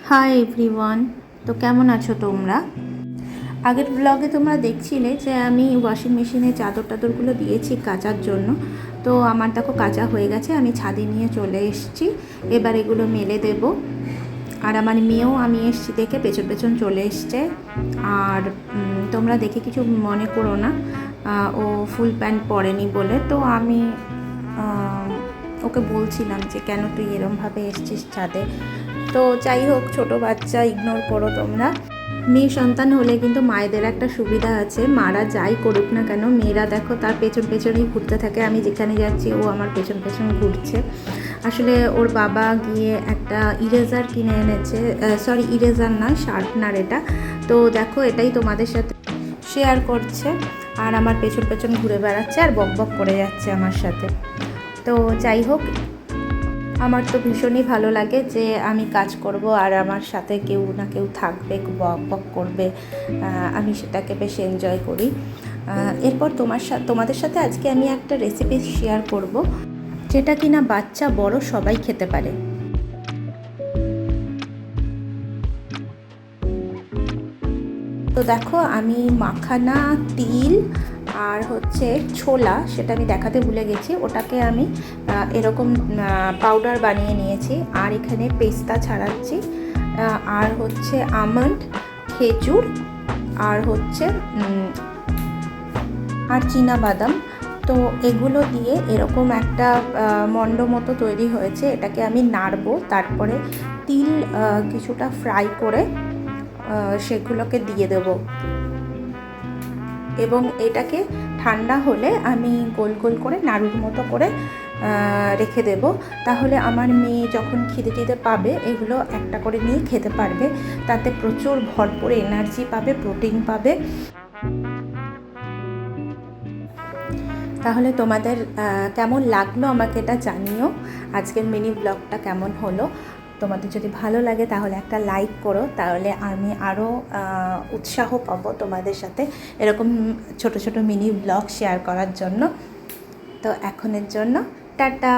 Hi everyone. তো কেমন আছো তোমরা? আগের ব্লগে তোমরা দেখছিলে যে আমি ওয়াশিং মেশিনে চাদরগুলো দিয়েছি কাচার জন্য। তো আমার দেখো কাচা হয়ে গেছে, আমি ছাদে নিয়ে চলে এসেছি। এবার এগুলো মেলে দেব। আর আমার মেয়েও আমি এসছি দেখে পেছন পেছন চলে এসছে। আর তোমরা দেখে কিছু মনে করো না, ও ফুল প্যান্ট পরেনি বলে। তো আমি ওকে বলছিলাম যে কেন তুই এরমভাবে এসছিস ছাদে। তো যাই হোক, ছোটো বাচ্চা, ইগনোর করো তোমরা। মেয়ে সন্তান হলে কিন্তু মায়েদের একটা সুবিধা আছে, মারা যাই করুক না কেন মেয়েরা দেখো তার পেছন পেছনেই ঘুরতে থাকে। আমি যেখানে যাচ্ছি ও আমার পেছন পেছন ঘুরছে। আসলে ওর বাবা গিয়ে একটা ইরেজার কিনে এনেছে, সরি ইরেজার নয়, শার্পনার এটা। তো দেখো এটাই তোমাদের সাথে শেয়ার করছে, আর আমার পেছন পেছন ঘুরে বেড়াচ্ছে আর বক বক করে যাচ্ছে আমার সাথে। তো যাই হোক, আমার তো ভীষণই ভালো লাগে যে আমি কাজ করব আর আমার সাথে কেউ না কেউ থাকবে, বক বক করবে। আমি সেটাকে বেশ এনজয় করি। এরপর তোমাদের সাথে আজকে আমি একটা রেসিপি শেয়ার করব, যেটা কিনা বাচ্চা বড় সবাই খেতে পারে। তো দেখো আমি মাখানা, তিল আর হচ্ছে ছোলা, সেটা আমি দেখাতে ভুলে গেছি, ওটাকে আমি এরকম পাউডার বানিয়ে নিয়েছি। আর এখানে পেস্তা ছাড়াচ্ছি, আর হচ্ছে আমন্ড, খেজুর, আর হচ্ছে আর চীনা বাদাম। তো এগুলো দিয়ে এরকম একটা মণ্ড মতো তৈরি হয়েছে। এটাকে আমি নাড়বো, তারপরে তিল কিছুটা ফ্রাই করে সেগুলোকে দিয়ে দেব। এবং এটাকে ঠান্ডা হলে আমি গোল গোল করে নাড়ুর মতো করে রেখে দেব। তাহলে আমার মেয়ে যখন খিদে পাবে এগুলো একটা করে নিয়ে খেতে পারবে। তাতে প্রচুর ভরপুর এনার্জি পাবে, প্রোটিন পাবে। তাহলে তোমাদের কেমন লাগলো আমাকে এটা জানিও। আজকের মিনি ব্লগটা কেমন হলো? তোমাদের যদি ভালো লাগে তাহলে একটা লাইক করো, তাহলে আমি আরও উৎসাহ পাবো তোমাদের সাথে এরকম ছোট ছোট মিনি ব্লগ শেয়ার করার জন্য। তো এখনের জন্য টাটা।